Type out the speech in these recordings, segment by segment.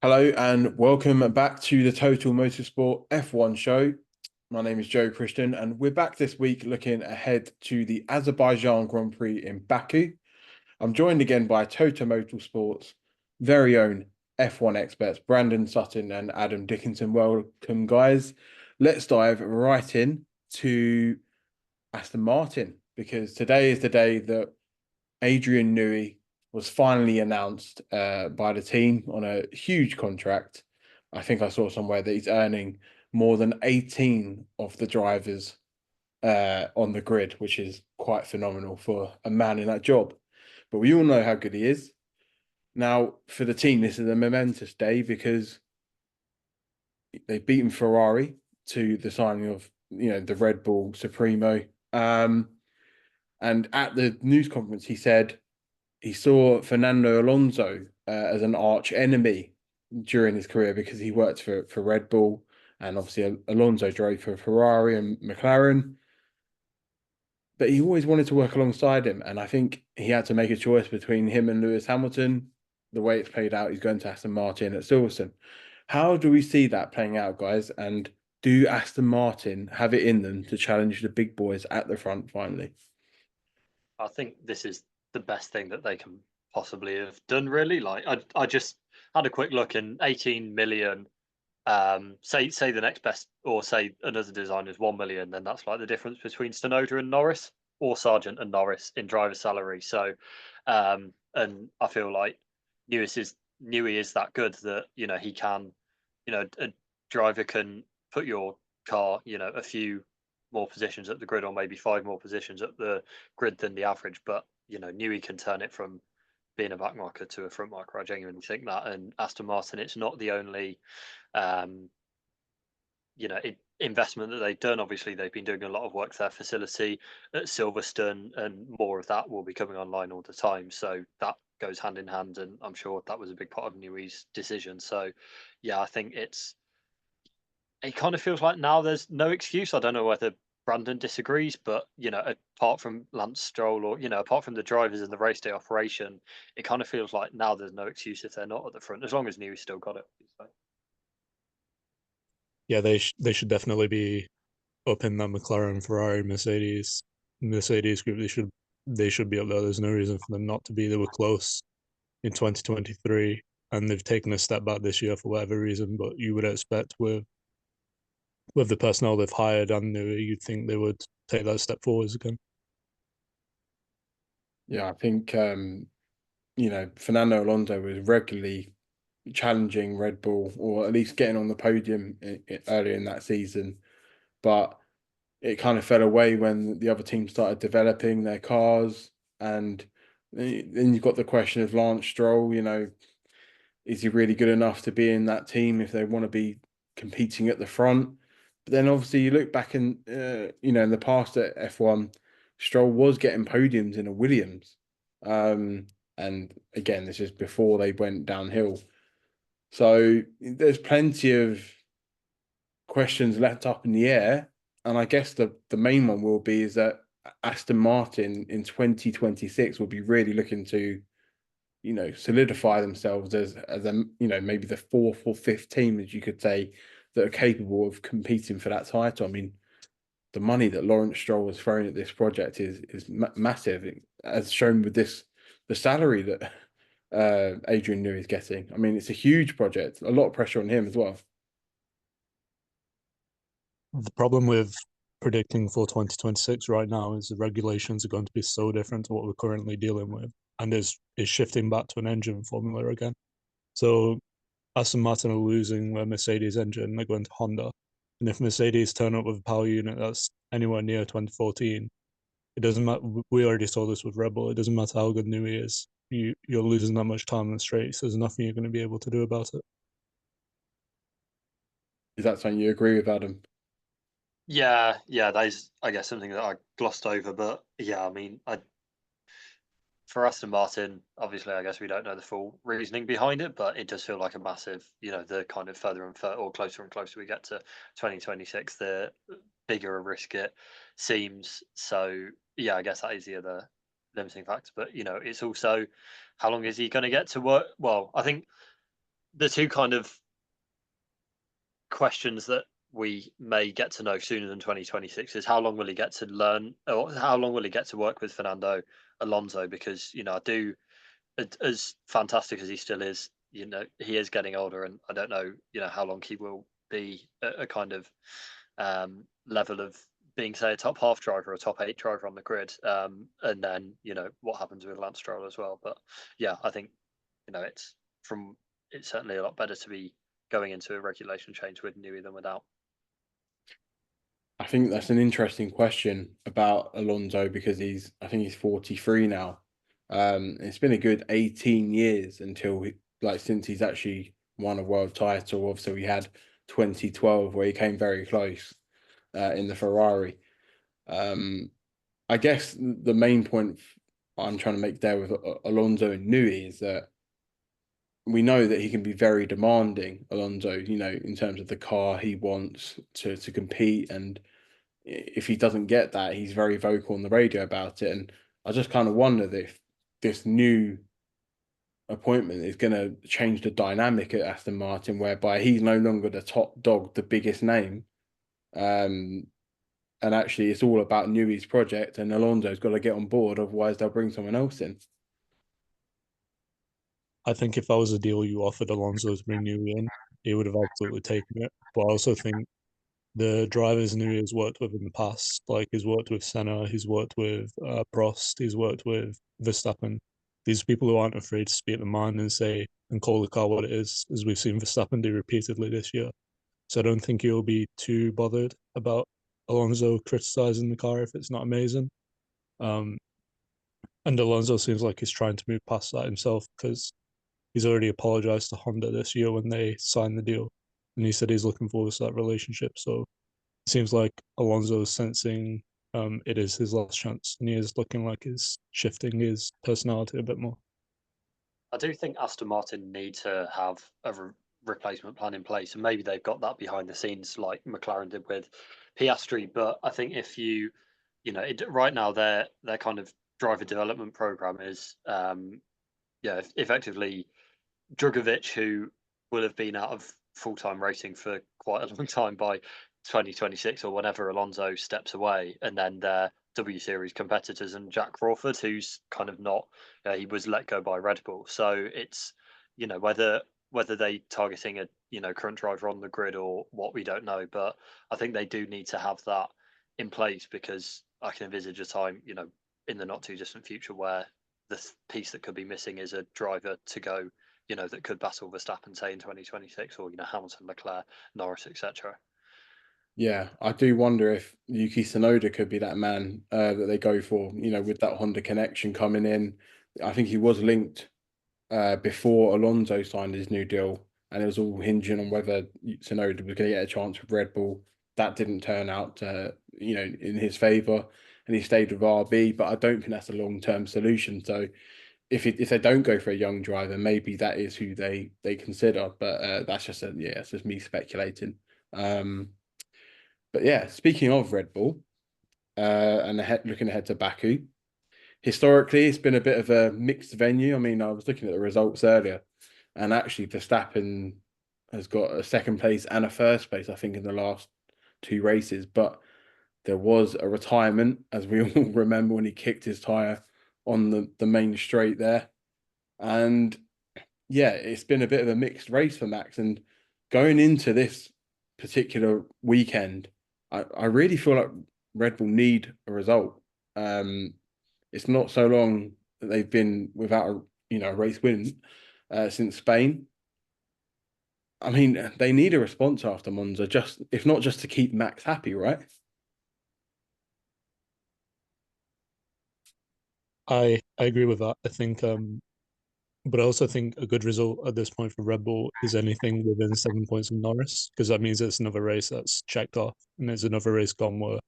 Hello and welcome back to the Total Motorsport F1 Show. My name is Joe Krishnan, and we're back this week looking ahead to the Azerbaijan Grand Prix in Baku. I'm joined again by Total Motorsport's very own F1 experts, Brandon Sutton and Adam Dickinson. Welcome, guys. Let's dive right in to Aston Martin because today is the day that Adrian Newey was finally announced by the team on a huge contract. I think I saw somewhere that he's earning more than 18 of the drivers on the grid, which is quite phenomenal for a man in that job. But we all know how good he is. Now, for the team, this is a momentous day because they've beaten Ferrari to the signing of, the Red Bull Supremo. And at the news conference, he said he saw Fernando Alonso as an arch enemy during his career because he worked for Red Bull, and obviously Alonso drove for Ferrari and McLaren. But he always wanted to work alongside him, and I think he had to make a choice between him and Lewis Hamilton. The way it's played out, he's going to Aston Martin at Silverstone. How do we see that playing out, guys? And do Aston Martin have it in them to challenge the big boys at the front finally? I think this is the best thing that they can possibly have done, really. Like I just had a quick look and 18 million, say the next best, or say another design is 1 million, then that's like the difference between Tsunoda and Norris, or Sargent and Norris in driver salary. So and I feel like Newey is that good that, he can, a driver can put your car, a few more positions at the grid, or maybe five more positions at the grid than the average. But Newey can turn it from being a back marker to a front marker. I genuinely think that. And Aston Martin, it's not the only um, investment that they've done. Obviously, they've been doing a lot of work to their facility at Silverstone, and more of that will be coming online all the time. So that goes hand in hand, and I'm sure that was a big part of Newey's decision. So, yeah, I think it kind of feels like now there's no excuse. I don't know whether Brandon disagrees, but apart from Lance Stroll, or apart from the drivers in the race day operation, it kind of feels like now there's no excuse if they're not at the front, as long as Newey's still got it. So. Yeah, they should definitely be up in that McLaren, Ferrari, Mercedes group. They should be up there. There's no reason for them not to be. They were close in 2023, and they've taken a step back this year for whatever reason. But you would expect with the personnel they've hired and you'd think they would take that step forwards again. Yeah, I think Fernando Alonso was regularly challenging Red Bull, or at least getting on the podium earlier in that season. But it kind of fell away when the other team started developing their cars. And then you've got the question of Lance Stroll, is he really good enough to be in that team if they want to be competing at the front? But then obviously you look back in, in the past at F1, Stroll was getting podiums in a Williams. And again, this is before they went downhill. So there's plenty of questions left up in the air. And I guess the main one will be is that Aston Martin in 2026 will be really looking to, solidify themselves as a, maybe the fourth or fifth team, as you could say, that are capable of competing for that title. I mean, the money that Lawrence Stroll has thrown at this project is massive, as shown with the salary that Adrian Newey is getting. I mean, it's a huge project, a lot of pressure on him as well. The problem with predicting for 2026 right now is the regulations are going to be so different to what we're currently dealing with, and is shifting back to an engine formula again. So Aston Martin are losing their Mercedes engine, they're going to Honda. And if Mercedes turn up with a power unit that's anywhere near 2014, it doesn't matter. We already saw this with Red Bull. It doesn't matter how good Newey is. You're losing that much time in the straights. There's nothing you're going to be able to do about it. Is that something you agree with, Adam? Yeah, that is, I guess, something that I glossed over. But yeah, I mean, for Aston Martin, obviously, I guess we don't know the full reasoning behind it, but it does feel like a massive, the kind of further and further, or closer and closer we get to 2026, the bigger a risk it seems. So yeah, I guess that is the other limiting factor. But it's also, how long is he going to get to work? Well, I think the two kind of questions that we may get to know sooner than 2026 is how long will he get to learn, or how long will he get to work with Fernando Alonso? Because, you know, I do, as fantastic as he still is, you know, he is getting older, and I don't know, you know, how long he will be a kind of level of being, say, a top half driver or a top 8 driver on the grid, and then, you know, what happens with Lance Stroll as well. But yeah, I think, you know, it's certainly a lot better to be going into a regulation change with Newey than without. I think that's an interesting question about Alonso, because I think he's 43 now. It's been a good 18 years since he's actually won a world title. Obviously, we had 2012 where he came very close in the Ferrari. I guess the main point I'm trying to make there with Alonso and Newey is that we know that he can be very demanding, Alonso, you know, in terms of the car he wants to compete. And if he doesn't get that, he's very vocal on the radio about it. And I just kind of wonder if this new appointment is going to change the dynamic at Aston Martin, whereby he's no longer the top dog, the biggest name. And actually, it's all about Newey's project, and Alonso's got to get on board, otherwise they'll bring someone else in. I think if that was a deal you offered Alonso to bring Newey in, he would have absolutely taken it. But I also think the drivers Newey has worked with in the past, like he's worked with Senna, he's worked with Prost, he's worked with Verstappen. These people who aren't afraid to speak their mind and say and call the car what it is, as we've seen Verstappen do repeatedly this year. So I don't think he'll be too bothered about Alonso criticizing the car if it's not amazing. And Alonso seems like he's trying to move past that himself, because he's already apologized to Honda this year when they signed the deal, and he said he's looking forward to that relationship. So it seems like Alonso is sensing it is his last chance, and he is looking like he's shifting his personality a bit more. I do think Aston Martin need to have a replacement plan in place, and maybe they've got that behind the scenes like McLaren did with Piastri. But I think if you know, right now their kind of driver development program is effectively Drugovic, who will have been out of full-time racing for quite a long time by 2026 or whenever Alonso steps away, and then their W Series competitors, and Jack Crawford, who's kind of not, he was let go by Red Bull. So it's, you know, whether they targeting a, you know, current driver on the grid or what, we don't know. But I think they do need to have that in place, because I can envisage a time, you know, in the not too distant future where the piece that could be missing is a driver to go, you know, that could battle Verstappen, say, in 2026, or, you know, Hamilton, Leclerc, Norris, etc. Yeah, I do wonder if Yuki Tsunoda could be that man that they go for, you know, with that Honda connection coming in. I think he was linked before Alonso signed his new deal, and it was all hinging on whether Tsunoda was going to get a chance with Red Bull. That didn't turn out, you know, in his favour, and he stayed with RB. But I don't think that's a long-term solution. So if they don't go for a young driver, maybe that is who they consider. But that's just it's just me speculating. But yeah, speaking of Red Bull, and looking ahead to Baku, historically it's been a bit of a mixed venue. I mean, I was looking at the results earlier, and actually Verstappen has got a second place and a first place, I think, in the last 2 races. But there was a retirement, as we all remember, when he kicked his tyre on the main straight there. And yeah, it's been a bit of a mixed race for Max. And going into this particular weekend, I really feel like Red Bull need a result. It's not so long that they've been without a race win since Spain. I mean, they need a response after Monza, if not just to keep Max happy, right? I agree with that. I think but I also think a good result at this point for Red Bull is anything within 7 points of Norris, because that means it's another race that's checked off, and it's another race gone where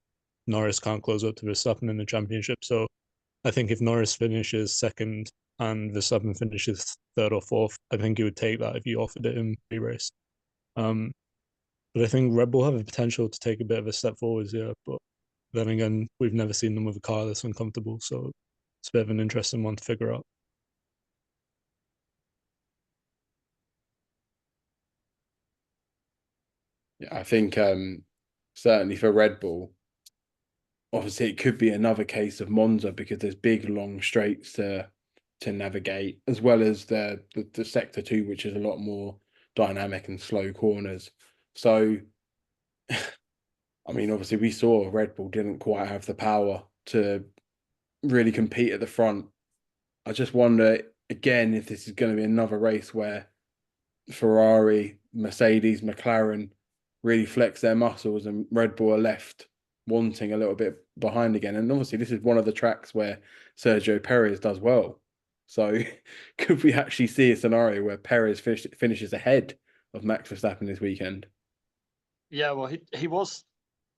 Norris can't close up to Verstappen in the championship. So I think if Norris finishes second and Verstappen finishes third or fourth, I think he would take that if you offered it in pre-race. But I think Red Bull have a potential to take a bit of a step forwards here. But then again, we've never seen them with a car that's uncomfortable, so it's a bit of an interesting one to figure out. Yeah, I think certainly for Red Bull, obviously it could be another case of Monza because there's big long straights to navigate, as well as the sector two, which is a lot more dynamic and slow corners. So I mean, obviously we saw Red Bull didn't quite have the power to really compete at the front. I just wonder again if this is going to be another race where Ferrari, Mercedes, McLaren really flex their muscles and Red Bull are left wanting a little bit behind again. And obviously, this is one of the tracks where Sergio Perez does well. So, could we actually see a scenario where Perez finishes ahead of Max Verstappen this weekend? Yeah, well, he was,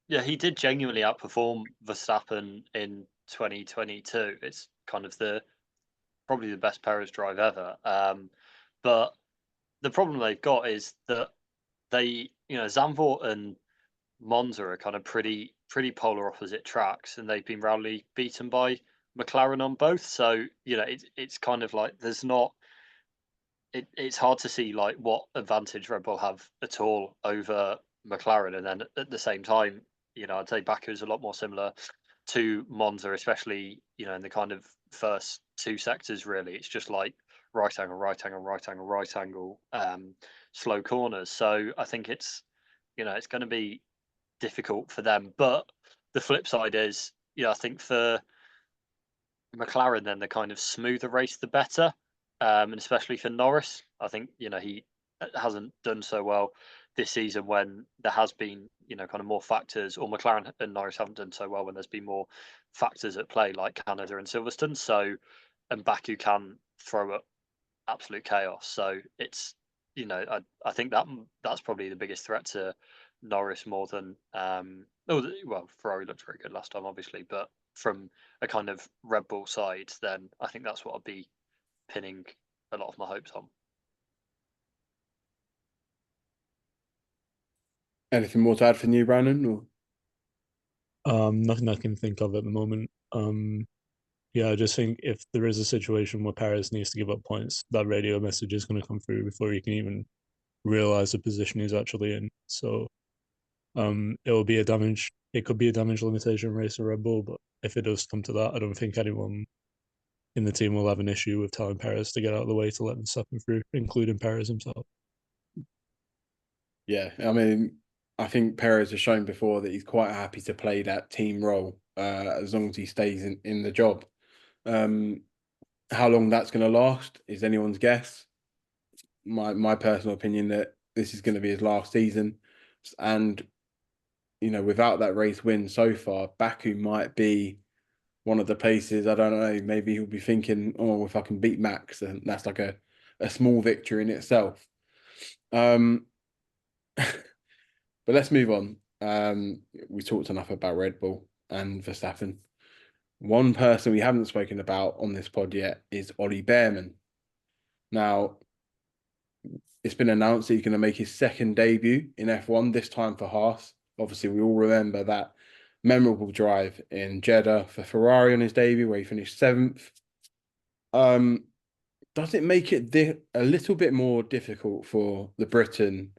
yeah, he did genuinely outperform Verstappen in 2022. It's kind of probably the best Perez drive ever. But the problem they've got is that Zandvoort and Monza are kind of pretty polar opposite tracks, and they've been roundly beaten by McLaren on both. So it's kind of like there's not. It's hard to see like what advantage Red Bull have at all over McLaren, and then at the same time, I'd say Baku is a lot more similar to Monza, especially in the kind of first two sectors. Really, it's just like right angle, right angle, right angle, right angle, slow corners. So I think it's going to be difficult for them. But the flip side is, I think for McLaren, then the kind of smoother race, the better, and especially for Norris. I think he hasn't done so well this season when there has been kind of more factors, or McLaren and Norris haven't done so well when there's been more factors at play, like Canada and Silverstone. So, and Baku can throw up absolute chaos. So it's I think that's probably the biggest threat to Norris more than well, Ferrari looked very good last time, obviously, but from a kind of Red Bull side, then I think that's what I'd be pinning a lot of my hopes on. Anything more to add from you, Brandon? Or Nothing I can think of at the moment. Yeah, I just think if there is a situation where Perez needs to give up points, that radio message is going to come through before he can even realize the position he's actually in. So, it could be a damage limitation race for Red Bull, but if it does come to that, I don't think anyone in the team will have an issue with telling Perez to get out of the way to let Verstappen through, including Perez himself. yeah, I mean, I think Perez has shown before that he's quite happy to play that team role as long as he stays in the job. How long that's going to last is anyone's guess. My personal opinion that this is going to be his last season, and without that race win so far, Baku might be one of the places. I don't know. Maybe he'll be thinking, "Oh, if I can beat Max, then that's like a small victory in itself." Um, but let's move on. We talked enough about Red Bull and Verstappen. One person we haven't spoken about on this pod yet is Ollie Bearman. Now, it's been announced that he's going to make his second debut in F1, this time for Haas. Obviously, we all remember that memorable drive in Jeddah for Ferrari on his debut, where he finished seventh. Does it make it a little bit more difficult for the Briton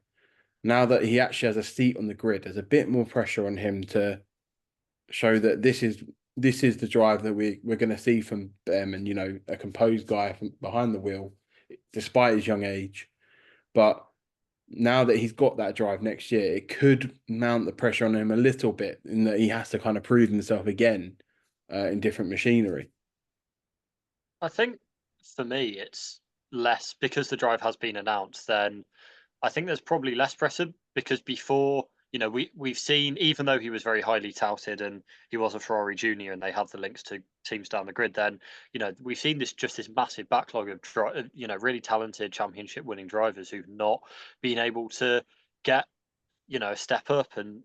now that he actually has a seat on the grid? There's a bit more pressure on him to show that this is the drive that we're going to see from Bearman, a composed guy from behind the wheel, despite his young age. But now that he's got that drive next year, it could mount the pressure on him a little bit in that he has to kind of prove himself again in different machinery. I think for me, it's less because the drive has been announced. Then I think there's probably less pressure because before, we've seen, even though he was very highly touted and he was a Ferrari junior and they have the links to teams down the grid, then, we've seen this massive backlog of, really talented championship winning drivers who've not been able to get, a step up. And,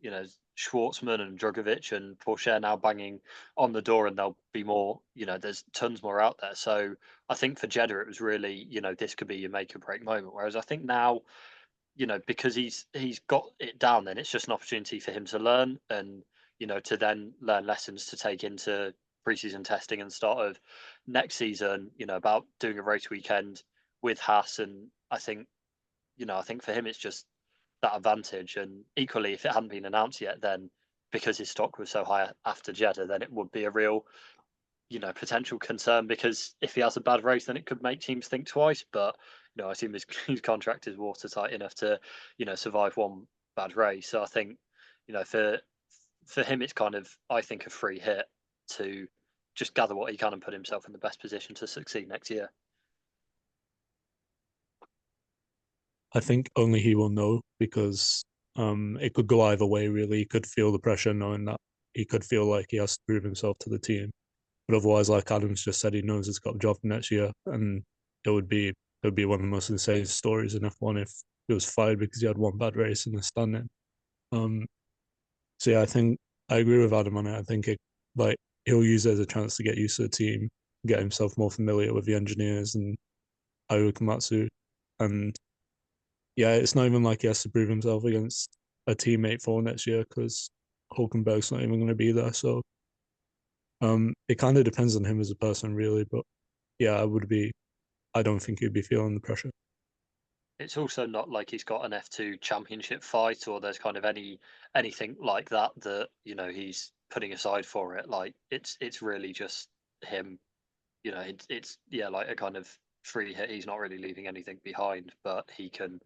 Schwartzman and Drugovic and Porsche now banging on the door, and there'll be more, there's tons more out there. So I think for Jeddah, it was really, this could be your make or break moment. Whereas I think now, because he's got it down, then it's just an opportunity for him to learn and, to then learn lessons to take into preseason testing and start of next season, about doing a race weekend with Haas. And I think for him, it's just that advantage. And equally, if it hadn't been announced yet, then because his stock was so high after Jeddah, then it would be a real, potential concern, because if he has a bad race, then it could make teams think twice. But I assume his contract is watertight enough to survive one bad race. So I think for him, it's kind of, I think, a free hit to just gather what he can and put himself in the best position to succeed next year. I think only he will know, because it could go either way, really. He could feel the pressure knowing that he could feel like he has to prove himself to the team. But otherwise, like Adam's just said, he knows he's got a job for next year, and it would be one of the most insane stories in F1 if he was fired because he had one bad race in the standing. So yeah, I think I agree with Adam on it. I think he'll use it as a chance to get used to the team, get himself more familiar with the engineers and Ayo Komatsu. And yeah, it's not even like he has to prove himself against a teammate for next year, because Hulkenberg's not even going to be there. So it kind of depends on him as a person, really. But yeah, I don't think he'd be feeling the pressure. It's also not like he's got an F2 championship fight, or there's kind of anything like that he's putting aside for it. Like it's really just him. It's like a kind of free hit. He's not really leaving anything behind, but he can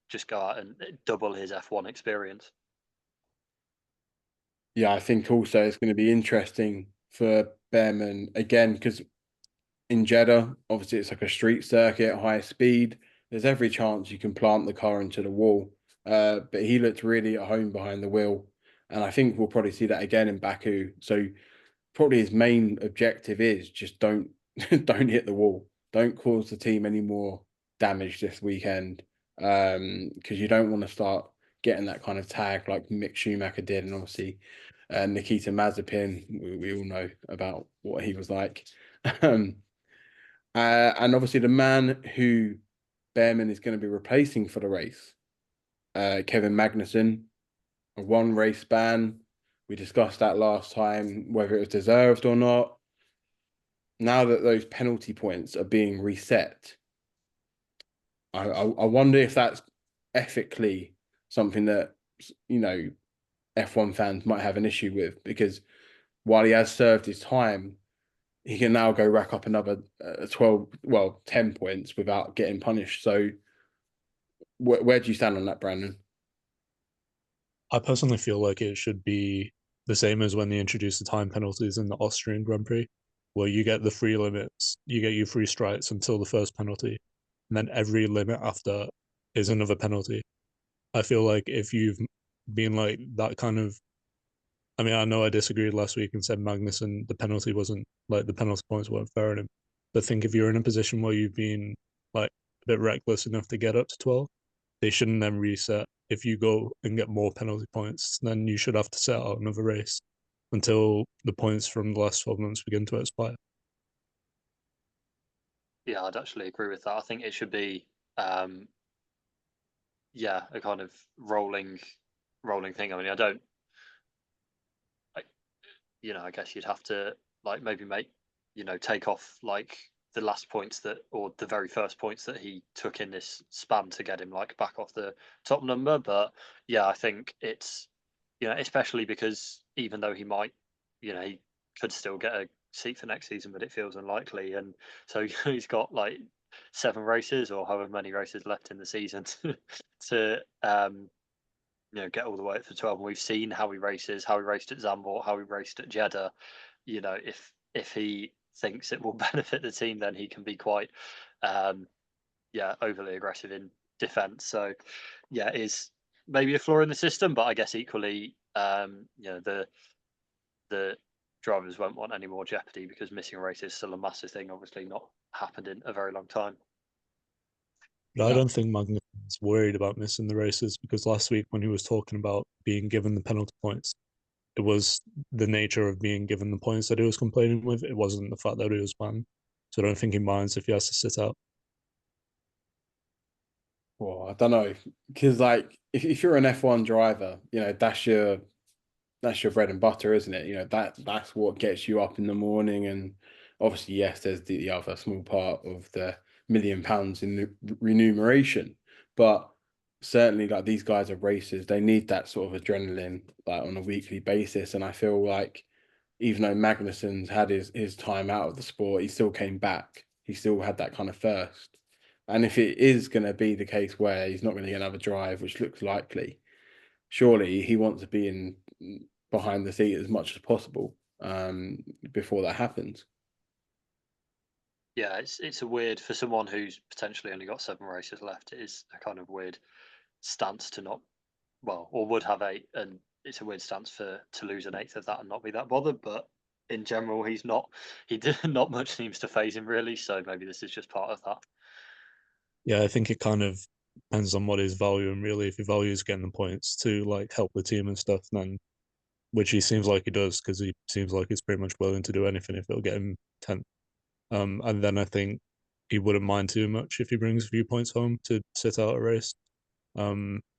just go out and double his F1 experience. Yeah, I think also it's going to be interesting for Bearman again, because in Jeddah, obviously it's like a street circuit, high speed. There's every chance you can plant the car into the wall. But he looked really at home behind the wheel. And I think we'll probably see that again in Baku. So probably his main objective is just don't hit the wall. Don't cause the team any more damage this weekend. Because you don't want to start getting that kind of tag like Mick Schumacher did, and obviously Nikita Mazepin, we all know about what he was like. And obviously the man who Bearman is going to be replacing for the race, Kevin Magnussen, a one race ban. We discussed that last time, whether it was deserved or not. Now that those penalty points are being reset, I wonder if that's ethically something that F1 fans might have an issue with, because while he has served his time, he can now go rack up another 10 points without getting punished. So where do you stand on that, Brandon? I personally feel like it should be the same as when they introduced the time penalties in the Austrian Grand Prix, where you get the free limits, you get your free strikes until the first penalty, and then every limit after is another penalty. I feel like if you've been like that kind of, I mean, I know I disagreed last week and said Magnussen, the penalty wasn't like the penalty points weren't fair on him. But I think if you're in a position where you've been like a bit reckless enough to get up to 12, they shouldn't then reset. If you go and get more penalty points, then you should have to set out another race until the points from the last 12 months begin to expire. Yeah, I'd actually agree with that. I think it should be, a kind of rolling thing. I mean, I guess you'd have to like maybe take off like the last points or the very first points that he took in this span to get him like back off the top number. But yeah, I think it's, especially because even though he might, he could still get a seat for next season, but it feels unlikely. And so he's got like 7 races or however many races left in the season to get all the way up to 12. And we've seen how he races, how he raced at Zandvoort, how he raced at Jeddah. If he thinks it will benefit the team, then he can be quite overly aggressive in defense. So yeah, it is maybe a flaw in the system, but I guess equally the drivers won't want any more jeopardy, because missing a race is still a massive thing, obviously not happened in a very long time. But I don't think Magnussen's worried about missing the races, because last week when he was talking about being given the penalty points, it was the nature of being given the points that he was complaining with. It wasn't the fact that he was banned. So I don't think he minds if he has to sit out. Well, I don't know, because like if you're an F1 driver, that's your bread and butter, isn't it? That's what gets you up in the morning. And obviously, yes, there's the other small part of the £1 million in the remuneration, but certainly like these guys are racers. They need that sort of adrenaline like on a weekly basis. And I feel like even though Magnussen's had his time out of the sport, he still came back. He still had that kind of thirst. And if it is going to be the case where he's not going to get another drive, which looks likely, surely he wants to be in behind the seat as much as possible before that happens. Yeah, it's a weird, for someone who's potentially only got 7 races left. It is a kind of weird stance to not, well, or would have 8, and it's a weird stance to lose an 8th of that and not be that bothered. But in general, he did not much seems to phase him really. So maybe this is just part of that. Yeah, I think it kind of depends on what he's valuing really. If he values getting the points to like help the team and stuff, then which he seems like he does, because he seems like he's pretty much willing to do anything if it'll get him 10th. And then I think he wouldn't mind too much if he brings a few points home to sit out a race.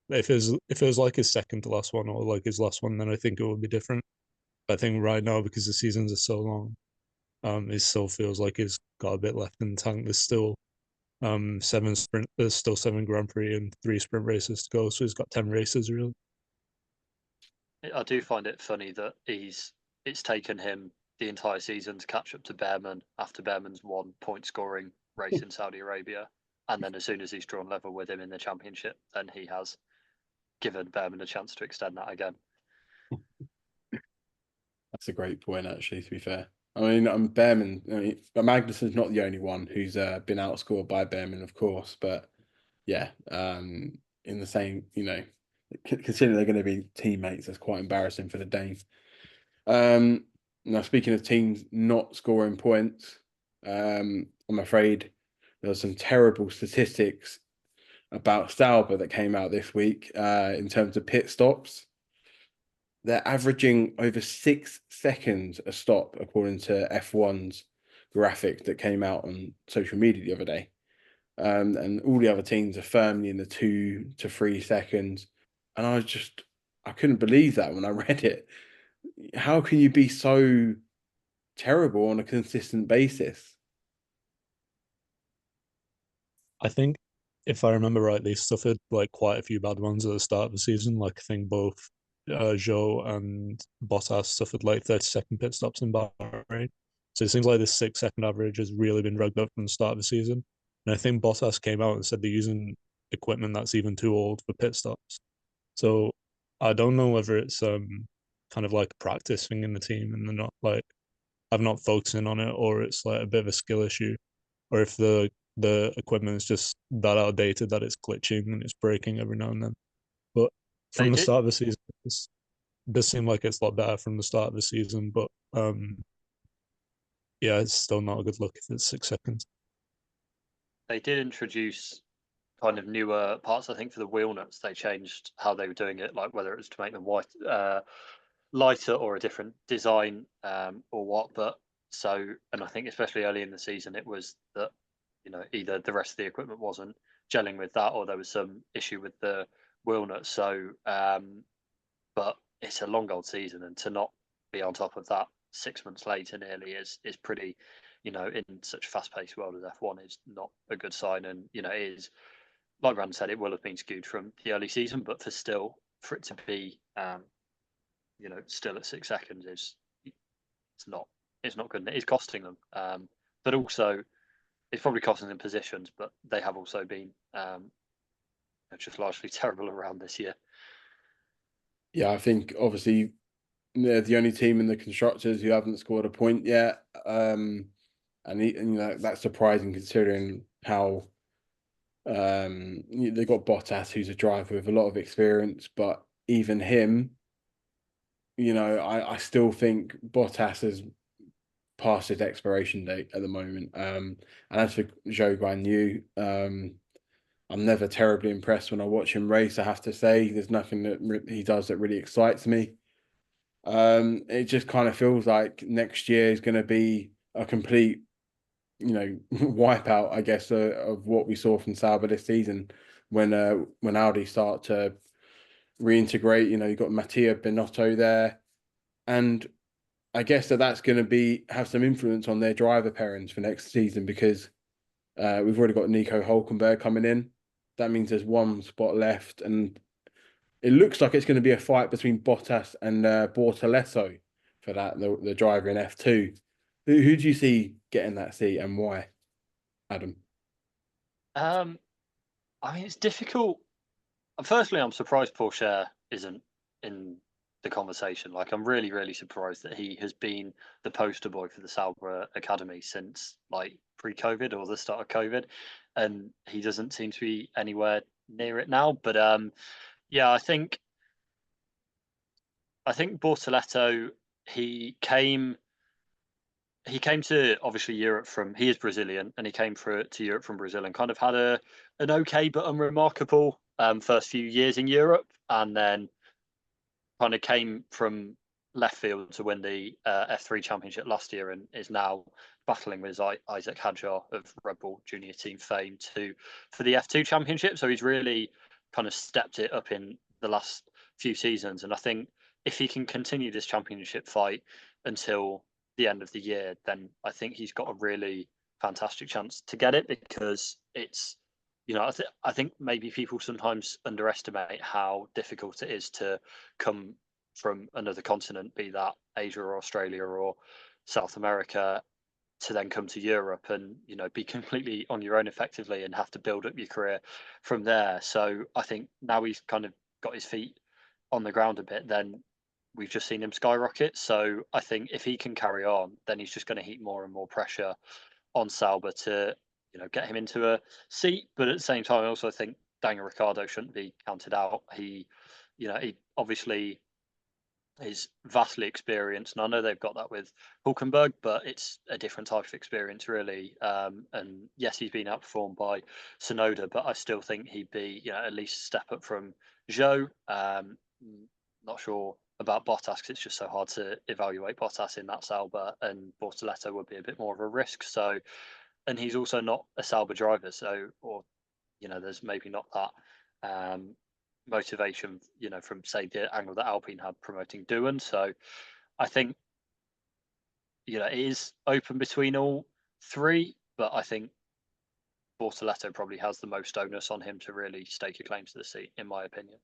If it was like his second to last one or like his last one, then I think it would be different. But I think right now, because the seasons are so long, it still feels like he's got a bit left in the tank. There's still 7 Grand Prix and 3 sprint races to go, so he's got 10 races really. I do find it funny that it's taken him the entire season to catch up to Bearman after Bearman's won point scoring race in Saudi Arabia, and then as soon as he's drawn level with him in the championship, then he has given Bearman a chance to extend that again. That's a great point, actually, to be fair. I mean, Bearman, but Magnussen's not the only one who's been outscored by Bearman, of course. But yeah, in the same, considering they're going to be teammates, that's quite embarrassing for the Dane. Now, speaking of teams not scoring points, I'm afraid there were some terrible statistics about Sauber that came out this week in terms of pit stops. They're averaging over 6 seconds a stop, according to F1's graphic that came out on social media the other day. And all the other teams are firmly in the 2 to 3 seconds. And I couldn't believe that when I read it. How can you be so terrible on a consistent basis? I think if I remember right, they suffered like quite a few bad ones at the start of the season. Like I think both Joe and Bottas suffered like 30-second pit stops in Bahrain. So it seems like this 6-second average has really been rugged up from the start of the season. And I think Bottas came out and said they're using equipment that's even too old for pit stops. So I don't know whether it's kind of like a practice thing in the team and they're not like I'm not focusing on it, or it's like a bit of a skill issue, or if the equipment is just that outdated that it's glitching and it's breaking every now and then. But from the start of the season, it does seem like it's a lot better from the start of the season. But yeah, it's still not a good look if it's 6 seconds. They did introduce kind of newer parts, I think, for the wheel nuts. They changed how they were doing it, like whether it was to make them white, lighter, or a different design, or what. But so, and I think especially early in the season, it was that either the rest of the equipment wasn't gelling with that, or there was some issue with the wheel nuts. So, but it's a long old season, and to not be on top of that 6 months later nearly is pretty, in such a fast paced world as F1 is not a good sign. And it is, like Rand said, it will have been skewed from the early season, but for it to be still at 6 seconds is it's not good. And it is costing them, but also it's probably costing them positions. But they have also been just largely terrible around this year. Yeah, I think obviously they're the only team in the constructors who haven't scored a point yet, and that's surprising considering how they got Bottas, who's a driver with a lot of experience, but even him, I still think Bottas has past his expiration date at the moment. And as for Joe Krishnan, I'm never terribly impressed when I watch him race. I have to say, there's nothing that he does that really excites me. It just kind of feels like next year is going to be a complete, wipeout, I guess, of what we saw from Sauber this season when Audi start to reintegrate. You've got Mattia Binotto there, and I guess that's going to have some influence on their driver pairings for next season because we've already got Nico Hulkenberg coming in. that means there's one spot left, and it looks like it's going to be a fight between Bottas and Bortoleto for that, the driver in F2. Who do you see getting that seat and why, Adam? I mean, it's difficult. Firstly, I'm surprised Porsche isn't in the conversation. Like, I'm really, really surprised that he has been the poster boy for the Sauber Academy since like pre-COVID or the start of COVID, and he doesn't seem to be anywhere near it now. But yeah, I think Bortoleto, he came to obviously Europe from, he is Brazilian, and he came to Europe from Brazil and kind of had an okay but unremarkable first few years in Europe, and then kind of came from left field to win the F3 Championship last year, and is now battling with Isaac Hadjar of Red Bull Junior Team fame for the F2 Championship. So he's really kind of stepped it up in the last few seasons, and I think if he can continue this championship fight until the end of the year, then I think he's got a really fantastic chance to get it, because it's, you know, I think maybe people sometimes underestimate how difficult it is to come from another continent, be that Asia or Australia or South America, to then come to Europe and, you know, be completely on your own effectively and have to build up your career from there. So I think now he's kind of got his feet on the ground a bit, then we've just seen him skyrocket. So I think if he can carry on, then he's just going to heap more and more pressure on Sauber to, you know, get him into a seat. But at the same time, I also think Daniel Ricciardo shouldn't be counted out. He, you know, he obviously is vastly experienced, and I know they've got that with Hulkenberg, but it's a different type of experience, really. And yes, he's been outperformed by Sonoda, but I still think he'd be, you know, at least a step up from Joe. Not sure about Bottas, because it's just so hard to evaluate Bottas in that Sauber, and Bortoleto would be a bit more of a risk. So, and he's also not a Sauber driver, so, or, you know, there's maybe not that motivation, you know, from, say, the angle that Alpine had promoting Doohan. So I think, you know, it is open between all three, but I think Bortoleto probably has the most onus on him to really stake a claim to the seat, in my opinion.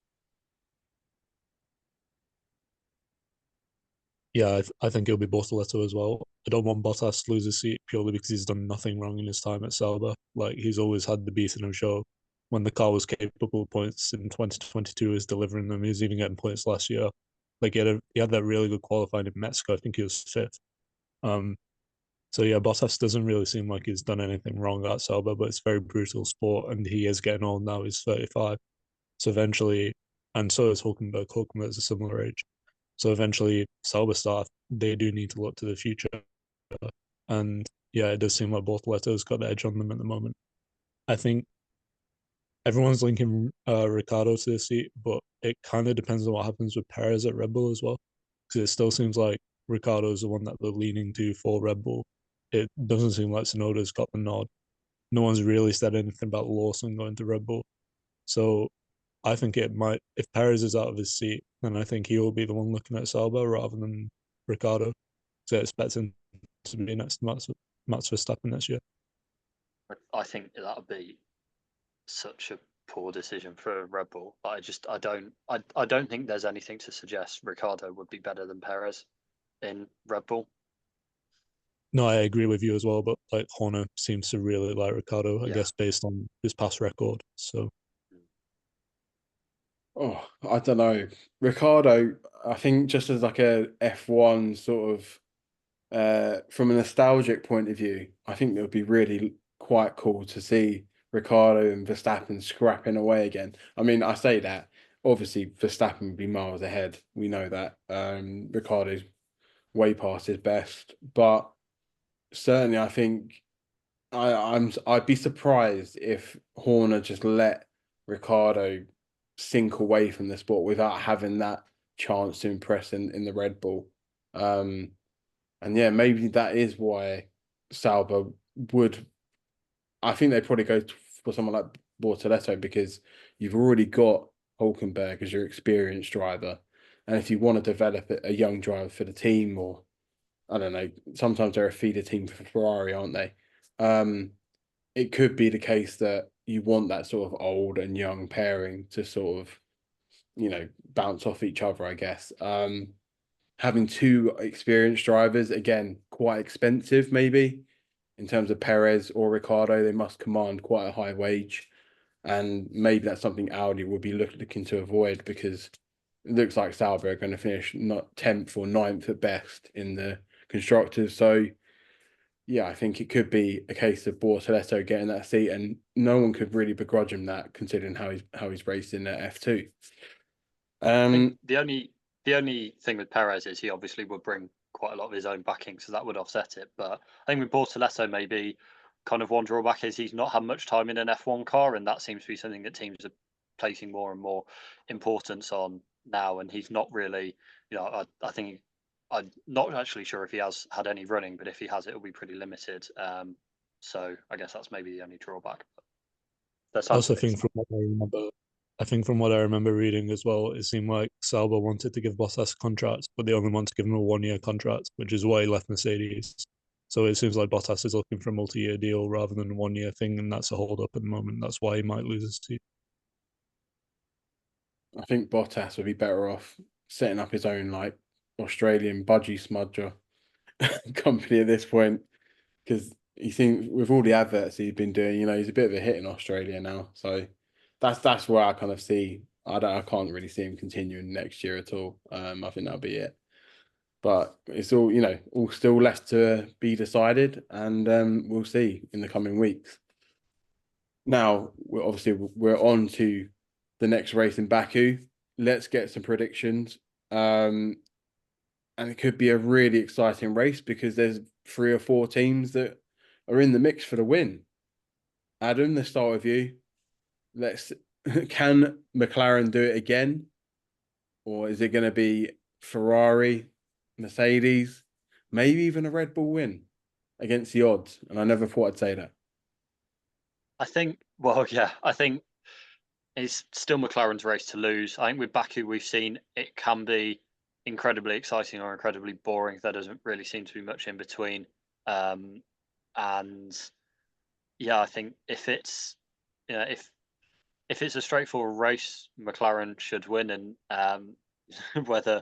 Yeah, I think it'll be Bortoleto as well. I don't want Bottas to lose his seat purely because he's done nothing wrong in his time at Sauber. Like, he's always had the beat in him show. When the car was capable of points in 2022, he was delivering them. He was even getting points last year. Like, he had that really good qualifying in Mexico. I think he was fifth. So yeah, Bottas doesn't really seem like he's done anything wrong at Sauber, but it's a very brutal sport, and he is getting old now. He's 35. So eventually, and so is Hulkenberg. Hulkenberg's a similar age. So eventually, Sauber staff, they do need to look to the future. And yeah, it does seem like Bortoleto's got the edge on them at the moment. I think everyone's linking Ricciardo to the seat, but it kind of depends on what happens with Perez at Red Bull as well. Because it still seems like Ricciardo's the one that they're leaning to for Red Bull. It doesn't seem like Tsunoda's got the nod. No one's really said anything about Lawson going to Red Bull. So I think it might, if Perez is out of his seat, then I think he will be the one looking at Sauber rather than Ricciardo. So I expect him to be next to Max Verstappen next year. I think that would be such a poor decision for Red Bull. I don't think there's anything to suggest Ricciardo would be better than Perez in Red Bull. No, I agree with you as well, but like Horner seems to really like Ricciardo, I guess, based on his past record. So I don't know. Ricciardo, I think just as like a F1 sort of from a nostalgic point of view, I think it would be really quite cool to see Ricciardo and Verstappen scrapping away again. I mean, I say that, obviously Verstappen would be miles ahead. We know that. Ricciardo's way past his best, but certainly I think I'd be surprised if Horner just let Ricciardo sink away from the sport without having that chance to impress in the Red Bull. And yeah, maybe that is why Sauber would. I think they'd probably go for someone like Bortoleto, because you've already got Hulkenberg as your experienced driver, and if you want to develop a young driver for the team, or I don't know, sometimes they're a feeder team for Ferrari, aren't they? It could be the case that you want that sort of old and young pairing to sort of, bounce off each other, I guess. Having two experienced drivers, again, quite expensive maybe in terms of Perez or Ricciardo. They must command quite a high wage. And maybe that's something Audi will be looking to avoid, because it looks like Sauber are going to finish not 10th or 9th at best in the constructors. So, yeah, I think it could be a case of Bortoleto getting that seat, and no one could really begrudge him that, considering how he's raced in F2. I think the only thing with Perez is he obviously would bring quite a lot of his own backing, so that would offset it. But I think with Bortoleto, maybe kind of one drawback is he's not had much time in an F1 car, and that seems to be something that teams are placing more and more importance on now. And he's not really, I think I'm not actually sure if he has had any running, but if he has, it'll be pretty limited. So I guess that's maybe the only drawback. But Also, I think from what I remember reading as well, it seemed like Sauber wanted to give Bottas contracts, but they only want to give him a 1-year contract, which is why he left Mercedes. So it seems like Bottas is looking for a multi-year deal rather than a 1-year thing, and that's a hold-up at the moment. That's why he might lose his seat. I think Bottas would be better off setting up his own Australian budgie smudger company at this point, because he seems, with all the adverts he's been doing, he's a bit of a hit in Australia now. So that's where I kind of see. I can't really see him continuing next year at all. I think that'll be it. But it's all all still left to be decided, and we'll see in the coming weeks. Now, we're on to the next race in Baku. Let's get some predictions. And it could be a really exciting race, because there's 3 or 4 teams that are in the mix for the win. Adam, let's start with you. Can McLaren do it again? Or is it going to be Ferrari, Mercedes, maybe even a Red Bull win against the odds? And I never thought I'd say that. I think it's still McLaren's race to lose. I think with Baku, we've seen it can be incredibly exciting or incredibly boring. There doesn't really seem to be much in between. And yeah, I think if it's if it's a straightforward race, McLaren should win. And whether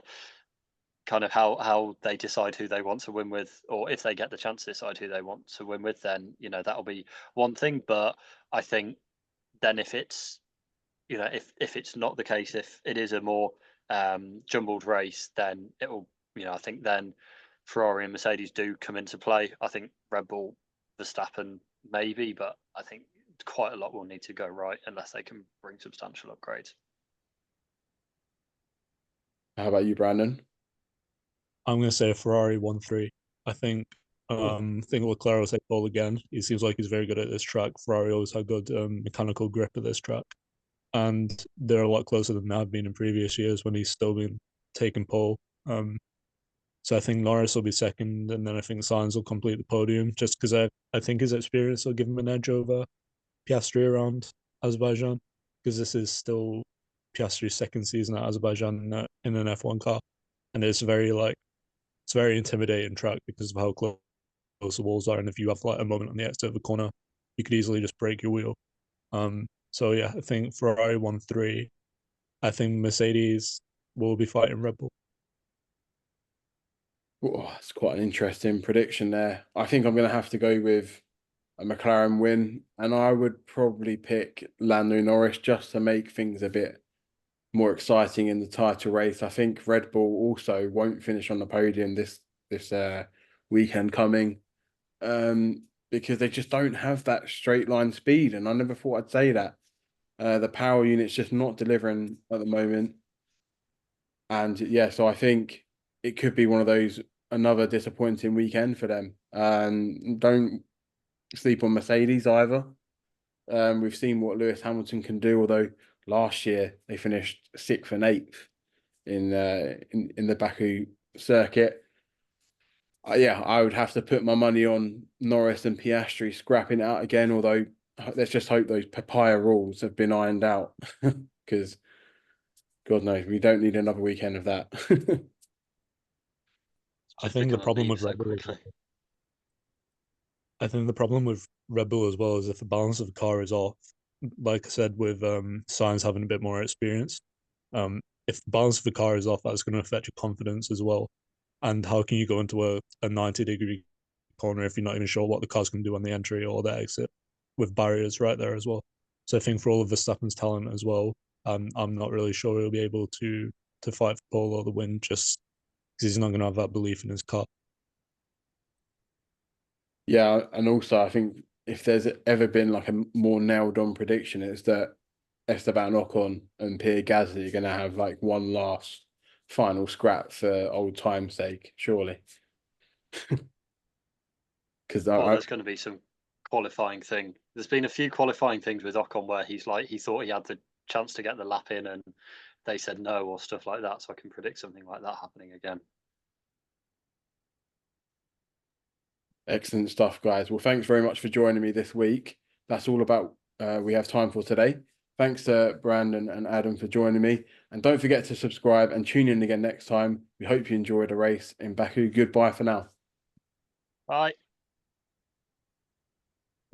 kind of how they decide who they want to win with, or if they get the chance to decide who they want to win with, then that'll be one thing. But I think then if it's if it's not the case, if it is a more jumbled race, then it will I think then Ferrari and Mercedes do come into play. I think Red Bull, Verstappen maybe, but I think quite a lot will need to go right unless they can bring substantial upgrades. How about you, Brandon? I'm going to say Ferrari 1-3. I think Leclerc will take pole again. He seems like he's very good at this track. Ferrari always had good mechanical grip at this track, and they're a lot closer than they have been in previous years when he's still been taking pole. So I think Norris will be second, and then I think Sainz will complete the podium, just because I think his experience will give him an edge over Piastri around Azerbaijan, because this is still Piastri's second season at Azerbaijan in an F1 car, and it's very intimidating track because of how close the walls are, and if you have a moment on the exit of a corner, you could easily just break your wheel. So yeah, I think Ferrari 1-3. I think Mercedes will be fighting Red Bull. Oh, it's quite an interesting prediction there. I think I'm going to have to go with a McLaren win, and I would probably pick Lando Norris just to make things a bit more exciting in the title race. I think Red Bull also won't finish on the podium this weekend coming, because they just don't have that straight line speed, and I never thought I'd say that. The power unit's just not delivering at the moment, and yeah, so I think it could be one of those, another disappointing weekend for them. Don't sleep on Mercedes either. We've seen what Lewis Hamilton can do, although last year they finished 6th and 8th in the Baku circuit. Yeah, I would have to put my money on Norris and Piastri scrapping it out again, although let's just hope those papaya rules have been ironed out, because God knows we don't need another weekend of that. I think the problem with Red Bull, I think the problem with Red Bull as well is if the balance of the car is off, like I said, with Sainz having a bit more experience, if the balance of the car is off, that's going to affect your confidence as well. And how can you go into a 90-degree corner if you're not even sure what the car's going to do on the entry or the exit, with barriers right there as well? So I think for all of Verstappen's talent as well, I'm not really sure he'll be able to fight for pole or the win, just because he's not going to have that belief in his car. Yeah, and also I think if there's ever been like a more nailed on prediction, it's that Esteban Ocon and Pierre Gasly are going to have like one last final scrap for old time's sake, surely. Because there's going to be some qualifying thing. There's been a few qualifying things with Ocon where he thought he had the chance to get the lap in and they said no or stuff like that. So I can predict something like that happening again. Excellent stuff, guys. Well, thanks very much for joining me this week. That's all about we have time for today. Thanks to Brandon and Adam for joining me. And don't forget to subscribe and tune in again next time. We hope you enjoyed the race in Baku. Goodbye for now. Bye.